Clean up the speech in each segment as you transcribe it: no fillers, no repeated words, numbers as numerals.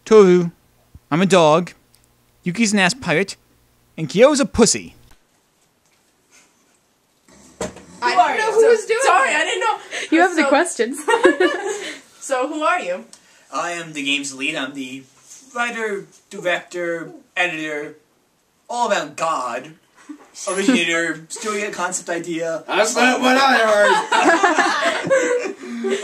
Toru, I'm a dog. Yuki's an ass pirate. And Kyo's a pussy. I don't know who was doing Sorry, it. I didn't know. You have the questions. So, who are you? I am the game's lead. I'm the writer, director, editor, all around god, originator, story concept idea. That's not what I heard.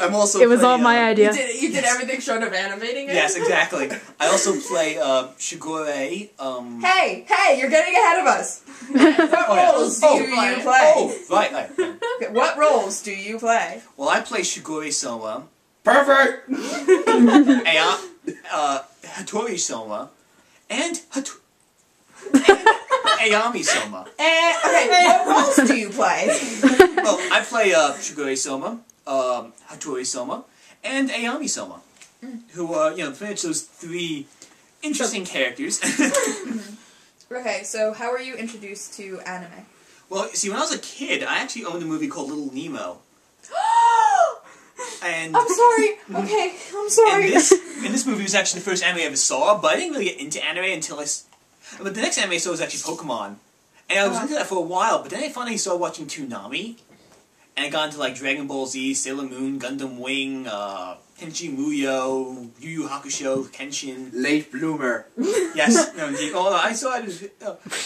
I'm also. It was all my idea. You did everything short of animating it? Yes, exactly. I also play Shigure. Hey, you're getting ahead of us. What roles do you play? Oh, right. Okay, what roles do you play? Well, I play Shigure Soma, Perfect. Hatori Soma, and Ayame Soma. Okay, what roles do you play? Well, I play Shigure Soma, Hatori Soma, and Ayame Soma, who are, pretty much those three interesting characters. Okay, so how were you introduced to anime? Well, see, when I was a kid, I actually owned a movie called Little Nemo. And I'm sorry. Okay, I'm sorry. And this movie was actually the first anime I ever saw, but I didn't really get into anime until but the next anime I saw was actually Pokemon. And I was into that for a while, but then I finally started watching Toonami. And I got into, like, Dragon Ball Z, Sailor Moon, Gundam Wing, Tenchi Muyo, Yu Yu Hakusho, Kenshin. Late bloomer. Yes. No, indeed. Oh, no, I saw it.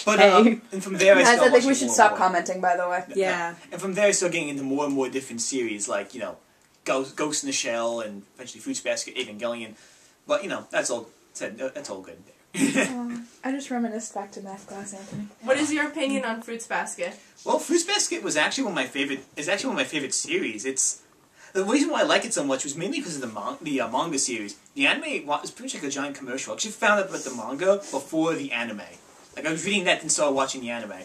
But, Hey. and from there I Guys, started I think we watching should more stop and more. commenting, by the way. Yeah. And from there I started getting into more and more different series, like, Ghost in the Shell, and eventually Fruits Basket, Evangelion. But, that's all said. That's all good. I just reminisced back to math class, Anthony. What is your opinion on Fruits Basket? Well, Fruits Basket was actually one of my favorite. Is actually one of my favorite series. It's the reason why I like it so much was mainly because of the manga series. The anime was pretty much like a giant commercial. I actually found out about the manga before the anime. Like I was reading that and started watching the anime, and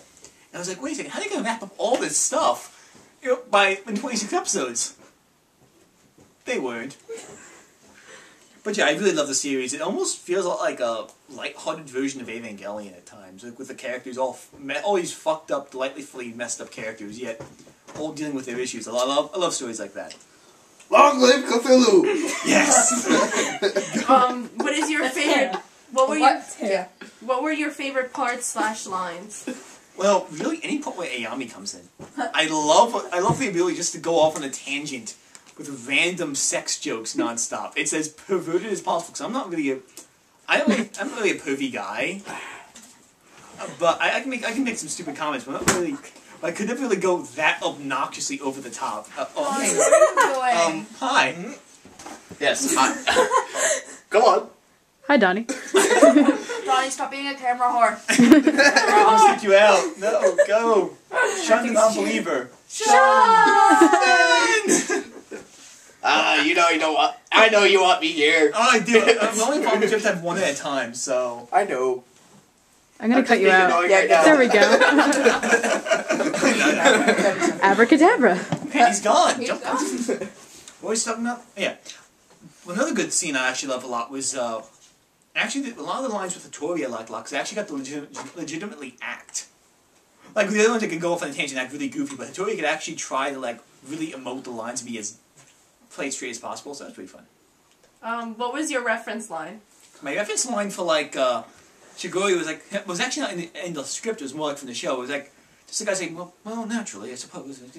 I was like, wait a second, how are they gonna wrap up all this stuff, in 26 episodes? They weren't. But yeah, I really love the series. It almost feels like a light-hearted version of Evangelion at times, like with the characters all these fucked up, delightfully messed up characters, yet all dealing with their issues. I love stories like that. Long live Cthulhu. Yes. What is your favorite? What were your favorite parts / lines? Well, really, any part where Ayame comes in, I love the ability just to go off on a tangent with random sex jokes nonstop. It's as perverted as possible. Because I'm not really I'm not really a pervy guy, but I can make some stupid comments. But I'm not really. I could never really go that obnoxiously over the top. Hey. Hi. Yes. Hi. Go on. Hi, Donnie. Donnie, stop being a camera whore. I'll stick you out. No, go. Shun the non-believer. You know what? I know you want me here. Oh, I do. The only problem is you have to have one at a time, so... I know. I'm gonna cut you out. Yeah, There we go. Abracadabra. And he's gone. Jump out. What was he talking about? Yeah. Well, another good scene I actually love a lot was... actually, a lot of the lines with Hatori I liked a lot, because I actually got to legitimately act. Like, the other ones that could go off on a tangent and act really goofy, but Hatori could actually try to, really emote the lines and be as played straight as possible, so that's pretty fun. What was your reference line? My reference line for, Shigure was actually not in the script, it was more like from the show. It was just the guy saying, well, naturally, I suppose, and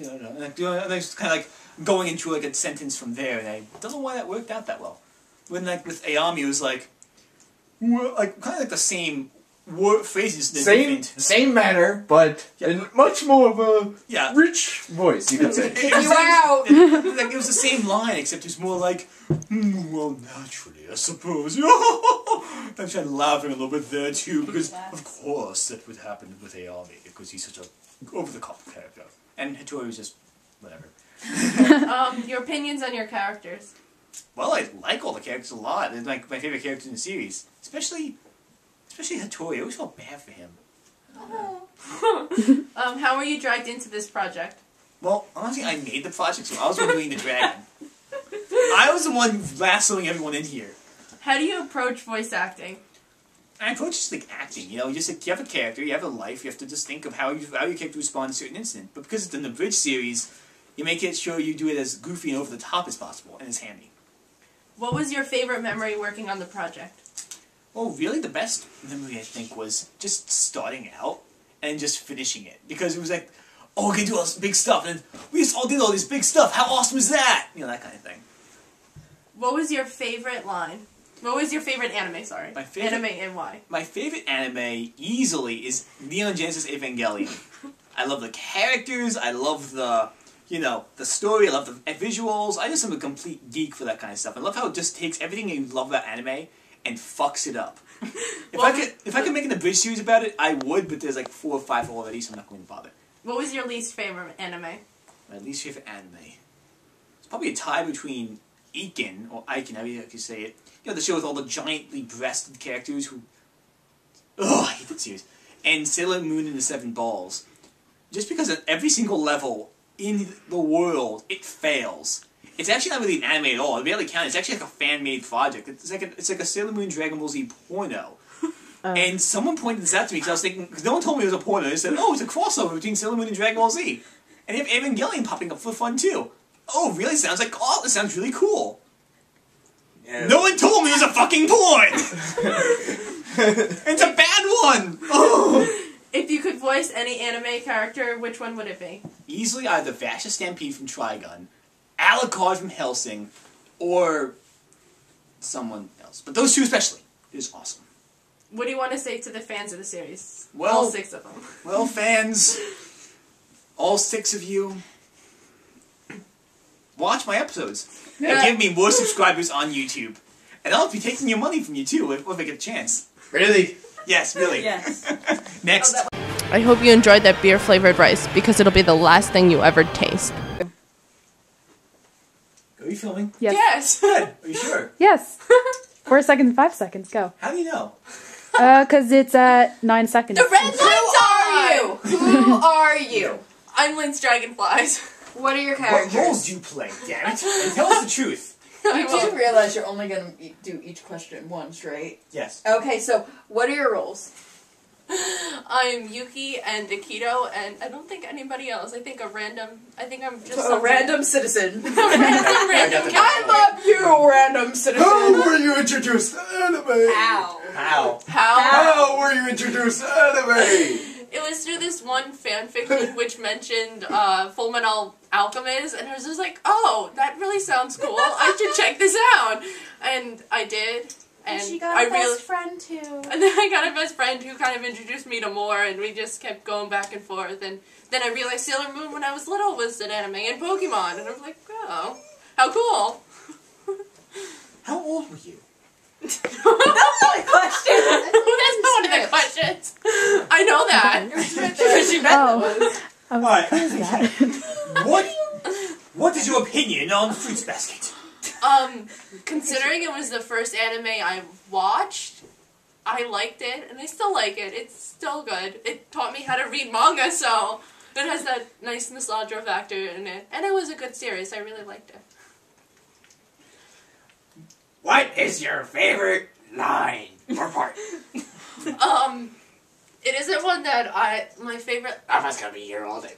I was kind of going into, a sentence from there, and I don't know why that worked out that well. When, with Ayame, it was kind of the same phrases. Same manner, but in much more of a rich voice, you could say. Kick you out! It was the same line, except it was more well, naturally, I suppose. I'm trying to laugh a little bit there, too, because, of course, that would happen with Ayame, because he's such a over-the-top character. And Hatori was just whatever. Your opinions on your characters? Well, I like all the characters a lot. They're, my favorite characters in the series. Especially Hatori. I always felt bad for him. How were you dragged into this project? Well, honestly, I made the project, so I was the one doing the dragon. I was the one lassoing everyone in here. How do you approach voice acting? I approach just like acting, you have a character, you have a life, you have to just think of how your character responds to a certain incident. But because it's in the Bridge series, you make it sure you do it as goofy and over the top as possible, and it's handy. What was your favorite memory working on the project? Oh, really? The best memory, I think, was just starting out and just finishing it. Because it was like, oh, we're going to do all this big stuff, and we just all did all this big stuff. How awesome is that? You know, that kind of thing. What was your favorite line? What was your favorite anime, sorry? My favorite... Anime and why? My favorite anime, easily, is Neon Genesis Evangelion. I love the characters, I love the... You know, the story, I love the visuals. I just am a complete geek for that kind of stuff. I love how it just takes everything you love about anime and fucks it up. If I could make an abridged series about it, I would, but there's like 4 or 5 already, so I'm not going to bother. What was your least favorite anime? My least favorite anime. It's probably a tie between Aiken, or Aiken, however you say it. You know, the show with all the giantly breasted characters who... Ugh, I hate that series. And Sailor Moon and the 7 Balls. Just because at every single level in the world, it fails. It's actually not really an anime at all. It barely counts. It's actually like a fan-made project. It's like a Sailor Moon Dragon Ball Z porno. And someone pointed this out to me because I was thinking, because no one told me it was a porno. They said, oh, it's a crossover between Sailor Moon and Dragon Ball Z. And they have Evangelion popping up for fun too. Oh, really? Sounds like, oh, it sounds really cool. Yeah. No one told me it was a fucking porn! It's a bad one! Oh. If you could voice any anime character, which one would it be? Easily either Vasha Stampede from Trigun, Alucard from Hellsing, or someone else. But those two especially. It is awesome. What do you want to say to the fans of the series? Well, all 6 of them. Well, fans, all 6 of you, watch my episodes. And give me more subscribers on YouTube. And I'll be taking your money from you too, if I get a chance. Really? Yes, really. Yes. Next. I hope you enjoyed that beer-flavored rice, because it'll be the last thing you ever taste. Are you filming? Yes. Yes! Good. Are you sure? Yes. 4 seconds and 5 seconds. Go. How do you know? Because it's at 9 seconds. The red lights are you! Who are you? I'm LynnsDragonflies. What are your What characters? roles do you play, damn it? And tell us the truth. You do realize you're only going to do each question once, right? Yes. Okay, so what are your roles? I'm Yuki and Akito, and I don't think anybody else. I think I'm just A random citizen. random I love you, random citizen. How were you introduced to anime? How? How? How were you introduced to anime? It was through this one fanfiction which mentioned Full Metal Alchemist, and I was just like, oh, that really sounds cool. I should check this out. And I did. And she got a best friend too. And then I got a best friend who kind of introduced me to more, and we just kept going back and forth. And then I realized Sailor Moon when I was little was an anime, and Pokemon, and I was like, oh, how cool. How old were you? That's not a question. That's not one of the questions. I know that. Oh. Alright. What is that? What is your opinion on Fruits Basket? Considering it was the first anime I watched, I liked it, and I still like it. It's still good. It taught me how to read manga, so it has that nice nostalgia factor in it. And it was a good series. I really liked it. What is your favorite line or part? It isn't one that my favorite... I'm just gonna be here all day.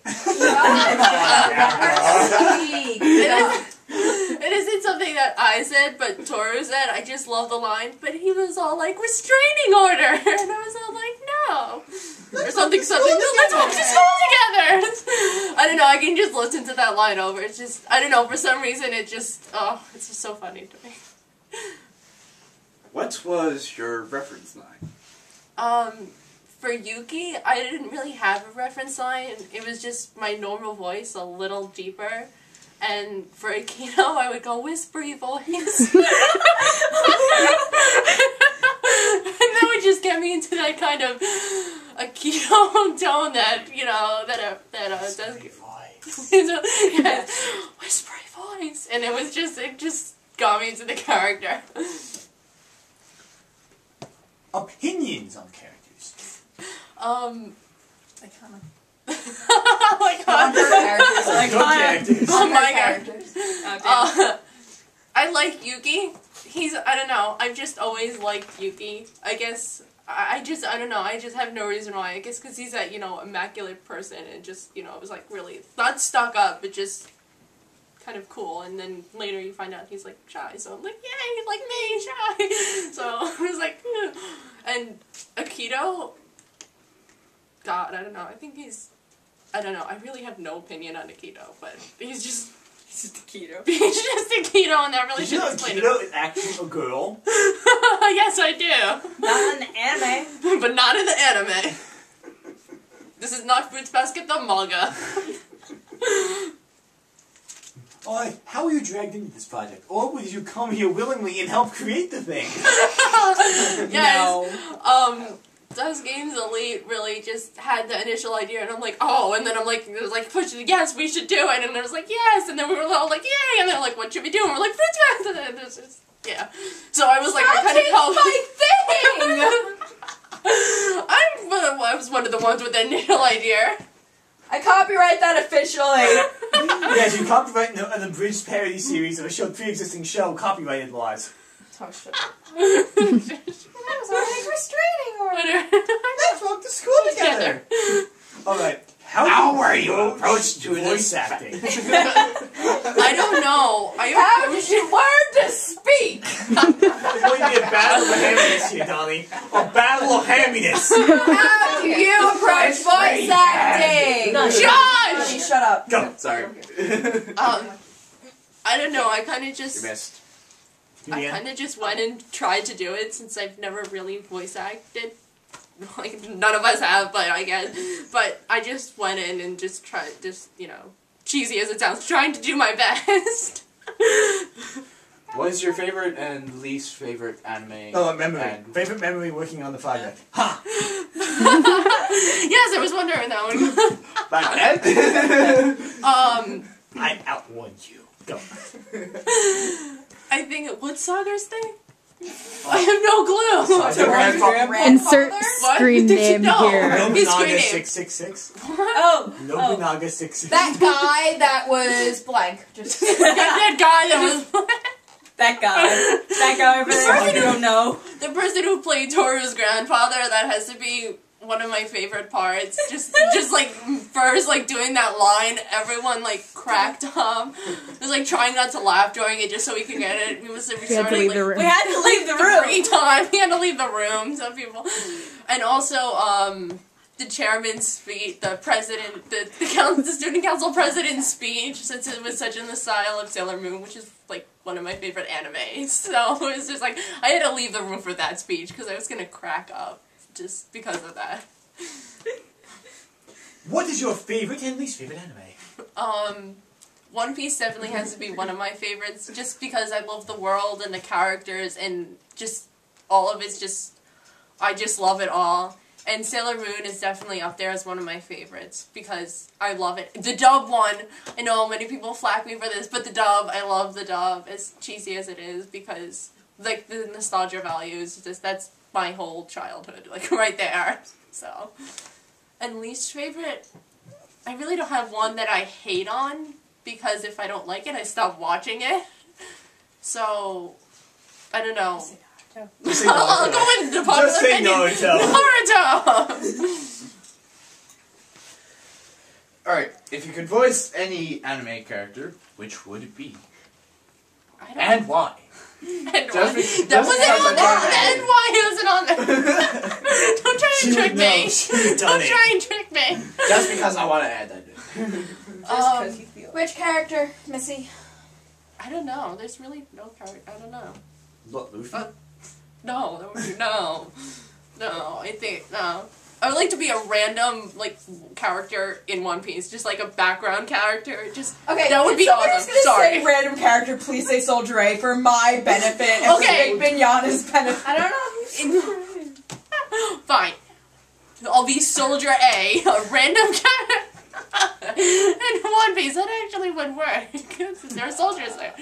It isn't something that I said, but Toru said. I just love the line, but he was all like, restraining order! And I was all like, no. Or something, let's walk to school together! I don't know, I can just listen to that line over. It's just, I don't know, for some reason it just, it's just so funny to me. What was your reference line? For Yuki, I didn't really have a reference line. It was just my normal voice, a little deeper. And for Akito, I would go whispery voice. And that would just get me into that kind of Akito tone that, you know, does... Yes, whispery voice. And it just got me into the character. Opinions on characters. I like Yuki. I don't know, I've just always liked Yuki. I guess, I don't know, I just have no reason why. I guess because he's that, you know, immaculate person and just, you know, it was like really, not stuck up, but just kind of cool. And then later you find out he's like shy, so I'm like, yay, like me, shy. So I was like, And Akito, God, I don't know. I think he's, I don't know. I really have no opinion on Akito, but he's just Akito. He's just Akito, and that really Did you know should explain Akito is actually a girl? Yes, I do. Not in the anime. But not in the anime. This is not Fruits Basket, the manga. Alright, how were you dragged into this project? Or would you come here willingly and help create the thing? Yes. Does Games Elite really just had the initial idea, and I'm like, oh, and then I'm like, it was like, push it, yes, we should do it, and it was like, yes, and then we were all like, yay, and they're like, what should we do? And we're like, Fruits Basket, and it's just, yeah. So I was like, I kind of helped. I was one of the ones with the initial idea. I copyright that officially. Yes, you copyright an abridged parody series of a pre-existing show, copyrighted lies. Oh, shit. That was already restraining order. Let's walk to school together. Alright, how were you approached to voice acting? I don't know. How did you learn to speak? There's going to be a battle of hamminess here, Donnie. A battle of hamminess. How do you approach voice acting? Josh! Shut up. Go. Sorry. I don't know. I kind of just. You missed. I kind of just went and tried to do it since I've never really voice acted. Like, none of us have, but I guess. But I just went in and just tried, you know, cheesy as it sounds, trying to do my best. What is your favorite and least favorite anime? Oh, memory. Favorite memory working on the project. Ha! Yes, I was wondering that one. I outwon you. Go. I think, what's Sagar's thing? I have no clue. Insert What? screen Did you name know? here. His screen Nobunaga name. 666. Oh. Nobunaga 666. That guy that was blank. Just that guy that was... that guy. That guy over there. I don't know. The person who played Toru's grandfather, that has to be one of my favorite parts. Just like, first, like, doing that line, everyone, like, cracked up. It was like trying not to laugh during it just so we could get it. We must have We had to leave the room. We had to leave the room. 3 times. We had to leave the room, some people. And also, the chairman's speech, the president, the student council president's speech, since it was such in the style of Sailor Moon, which is, like, one of my favorite animes. So it was just like, I had to leave the room for that speech because I was gonna crack up just because of that. What is your favorite and least favorite anime? One Piece definitely has to be one of my favorites, just because I love the world and the characters and just all of it's just, I just love it all. And Sailor Moon is definitely up there as one of my favorites, because I love it. The dub one, I know many people flack me for this, but the dub, I love the dub, as cheesy as it is, because, like, the nostalgia value is just, that's my whole childhood, like, right there, so. And least favorite, I really don't have one that I hate on, because if I don't like it, I stop watching it. So, I don't know. Just say I'll go with the popular Just say opinion. Naruto. Alright, if you could voice any anime character, which would it be? I don't And why? And Just why? be- That just wasn't because on I there. don't know. And why it wasn't on there? Don't try and trick me. Don't try and trick me. Just because I want to add that. Which character, Missy? I don't know. There's really no character. I don't know. Look, Luffy. No, that would be no. No, I think no. I would like to be a random like character in One Piece, just like a background character. Just Okay, that would be awesome. Gonna Sorry. say random character, please say Soldier A for my benefit and Okay. for Binyana's benefit. I don't know. Fine. I'll be Soldier A, a random character. In One Piece, that actually would work. There are soldiers there.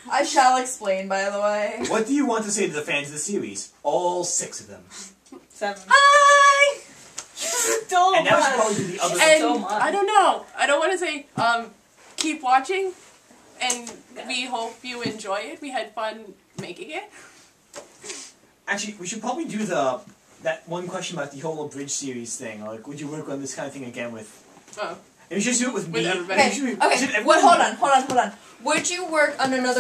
I shall explain, by the way. What do you want to say to the fans of the series? All 6 of them. 7. Hi! Don't And now should probably do the other And so much. I don't know. I don't want to say, keep watching, and we hope you enjoy it. We had fun making it. Actually, we should probably do that one question about the whole Abridged series thing. Like, would you work on this kind of thing again with... Oh. And we should do it with me. everybody. Okay, hold on. Would you work on another